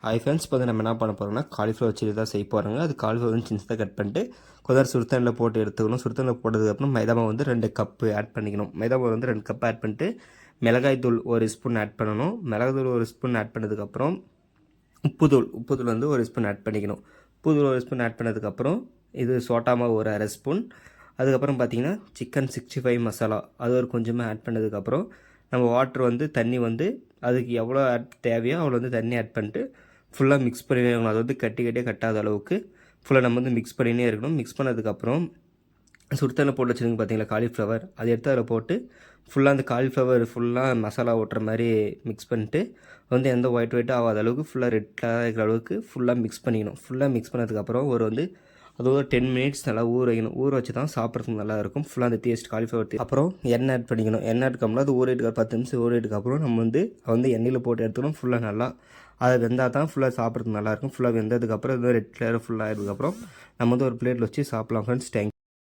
Hi friends, இப்போ வந்து நம்ம என்ன பண்ண போகிறோம்னா காலிஃப்ளவர் வச்சு தான் செய்ய போகிறாங்க. அது காலிஃப்ளவர் வந்து சின்னதாக கட் பண்ணிட்டு கொஞ்ச நேரம் சுடுதண்ணில் போட்டு எடுத்துக்கணும். சுடுதண்ணில் போட்டதுக்கப்புறம் மைதா மாவு வந்து 2 கப்பு ஆட் பண்ணிக்கணும். மைதா மாவு வந்து 2 கப் ஆட் பண்ணிட்டு மிளகாய் தூள் 1 ஸ்பூன் ஆட் பண்ணணும். மிளகாய் தூள் 1 ஸ்பூன் ஆட் பண்ணதுக்கப்புறம் உப்புத்தூள் வந்து 1 ஸ்பூன் ஆட் பண்ணிக்கணும். உப்புத்தூள் 1 ஸ்பூன் ஆட் பண்ணதுக்கப்புறம் இது சோட்டா மாவு ஒரு 1/2 ஸ்பூன். அதுக்கப்புறம் பார்த்தீங்கன்னா சிக்கன் 65 மசாலா அது ஒரு கொஞ்சமாக ஆட் பண்ணதுக்கப்புறம் நம்ம வாட்டர் வந்து தண்ணி வந்து அதுக்கு எவ்வளோ ஆட் தேவையோ அவ்வளோ வந்து தண்ணி ஆட் பண்ணிட்டு ஃபுல்லாக மிக்ஸ் பண்ணினே இருக்கணும். அது வந்து கட்டியே கட்டாத அளவுக்கு ஃபுல்லாக நம்ம வந்து மிக்ஸ் பண்ணினே இருக்கணும். மிக்ஸ் பண்ணதுக்கப்புறம் சுடுதண்ணில் போட்டு வச்சுருங்க பார்த்தீங்களா காலிஃப்ளவர், அதை எடுத்து அதில் போட்டு ஃபுல்லாக அந்த காலிஃப்ளவர் ஃபுல்லாக மசாலா ஓட்டுற மாதிரி மிக்ஸ் பண்ணிட்டு வந்து எந்த ஒயிட்டும் ஆகாத அளவுக்கு ஃபுல்லாக ரெட்டாக இருக்கிற அளவுக்கு ஃபுல்லாக மிக்ஸ் பண்ணிக்கணும். ஃபுல்லாக மிக்ஸ் பண்ணதுக்கப்புறம் அது ஒரு 10 மினிட்ஸ் நல்லா ஊற வைக்கணும். ஊற வச்சு தான் சாப்பிட்றதுக்கு நல்லாயிருக்கும். ஃபுல்லாக அந்த டேஸ்ட் காலிஃப்ளவர் அப்புறம் எண்ணெய் ஆட் பண்ணிக்கணும். எண்ணெய் ஆட்கம்னா அது ஊறிட்டு 10 நிமிஷம் ஊறிட்டுக்கப்புறம் நம்ம வந்து எண்ணெயில் போட்டு எடுத்துக்கணும். ஃபுல்லாக நல்லா அது வெந்தால் தான் ஃபுல்லாக சாப்பிட்றதுக்கு நல்லாயிருக்கும். ஃபுல்லாக வெந்ததுக்கப்புறம் இது ரெட் கலர் ஃபுல்லாக ஆகிடுதுக்கப்புறம் நம்ம வந்து ஒரு பிளேட்டில் வச்சு சாப்பிட்லாம் ஃப்ரெண்ட்ஸ். தேங்க்யூ.